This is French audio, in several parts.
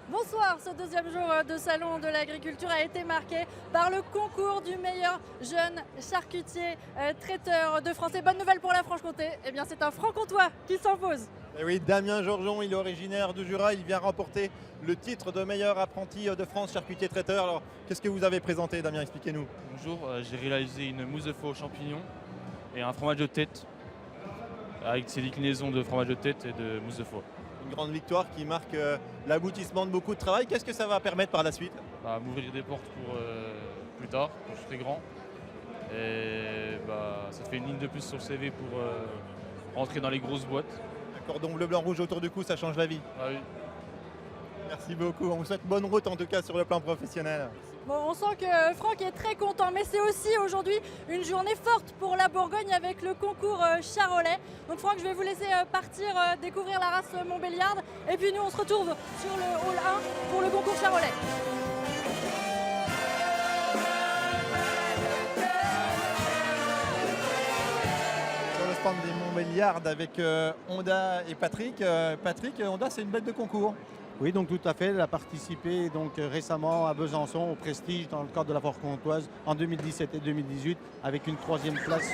Bonsoir, ce deuxième jour de Salon de l'Agriculture a été marqué par le concours du meilleur jeune charcutier traiteur de France. Et bonne nouvelle pour la Franche-Comté, eh bien c'est un franc-comtois qui s'impose. Et oui, Damien Georgeon, il est originaire du Jura, il vient remporter le titre de meilleur apprenti de France charcutier traiteur. Alors, qu'est-ce que vous avez présenté, Damien? Expliquez-nous. Bonjour, j'ai réalisé une mousse de faux aux champignons et un fromage de tête avec ses déclinaisons de fromage de tête et de mousse de faux. Une grande victoire qui marque l'aboutissement de beaucoup de travail. Qu'est-ce que ça va permettre par la suite? M'ouvrir des portes pour plus tard, quand je serai grand. Et ça fait une ligne de plus sur le CV pour rentrer dans les grosses boîtes. Un cordon bleu, blanc, rouge autour du cou, ça change la vie. Ah oui. Merci beaucoup. On vous souhaite bonne route en tout cas sur le plan professionnel. Bon, on sent que Franck est très content, mais c'est aussi aujourd'hui une journée forte pour la Bourgogne avec le concours charolais. Donc Franck, je vais vous laisser partir découvrir la race Montbéliarde. Et puis nous, on se retrouve sur le hall 1 pour le concours charolais. Sur le stand des Montbéliardes avec Honda et Patrick. Patrick, Honda, c'est une bête de concours. Oui, donc tout à fait. Elle a participé récemment à Besançon au Prestige dans le cadre de la Foire comtoise en 2017 et 2018 avec une 3e place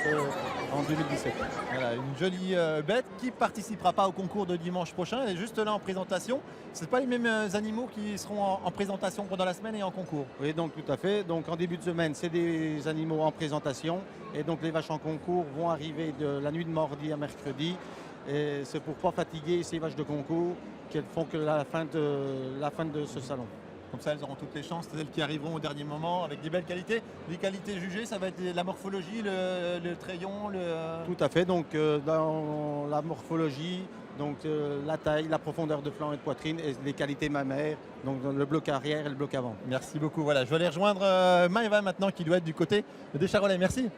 en 2017. Voilà, une jolie bête qui ne participera pas au concours de dimanche prochain. Elle est juste là en présentation. Ce n'est pas les mêmes animaux qui seront en présentation pendant la semaine et en concours. Oui, donc tout à fait. Donc en début de semaine, c'est des animaux en présentation. Et donc les vaches en concours vont arriver de la nuit de mardi à mercredi. Et c'est pour ne pas fatiguer ces vaches de concours qu'elles font que la fin de ce salon. Comme ça, elles auront toutes les chances, celles qui arriveront au dernier moment avec des belles qualités. Les qualités jugées, ça va être la morphologie, le trayon, Tout à fait, donc dans la morphologie, la taille, la profondeur de flanc et de poitrine et les qualités mammaires, donc dans le bloc arrière et le bloc avant. Merci beaucoup. Voilà, je vais aller rejoindre Maëva maintenant qui doit être du côté des Charolais. Merci.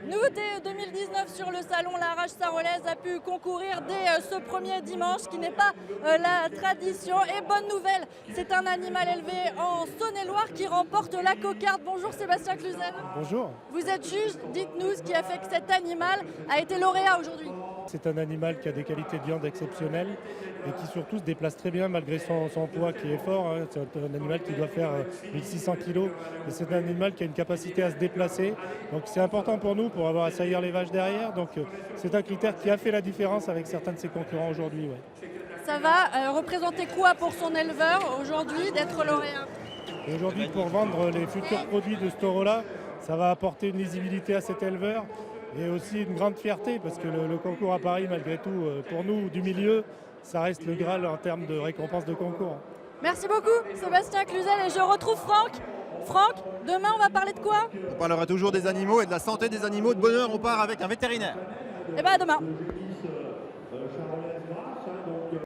Nouveauté 2019 sur le salon, la rage sarolaise a pu concourir dès ce premier dimanche, qui n'est pas la tradition. Et bonne nouvelle, c'est un animal élevé en Saône-et-Loire qui remporte la cocarde. Bonjour Sébastien Cluzel. Bonjour. Vous êtes juge, dites-nous ce qui a fait que cet animal a été lauréat aujourd'hui. C'est un animal qui a des qualités de viande exceptionnelles et qui surtout se déplace très bien malgré son poids qui est fort. Hein. C'est un animal qui doit faire 1600 kg et c'est un animal qui a une capacité à se déplacer. Donc c'est important pour nous pour avoir à saillir les vaches derrière. Donc c'est un critère qui a fait la différence avec certains de ses concurrents aujourd'hui. Ouais. Ça va représenter quoi pour son éleveur aujourd'hui d'être lauréat? Et aujourd'hui, pour vendre les futurs produits de ce taureau-là, ça va apporter une lisibilité à cet éleveur et aussi une grande fierté parce que le concours à Paris, malgré tout, pour nous du milieu, ça reste le Graal en termes de récompense de concours. Merci beaucoup Sébastien Cluzel et je retrouve Franck. Franck, demain on va parler de quoi? On parlera toujours des animaux et de la santé des animaux. De bonne heure, on part avec un vétérinaire. Eh bien à demain.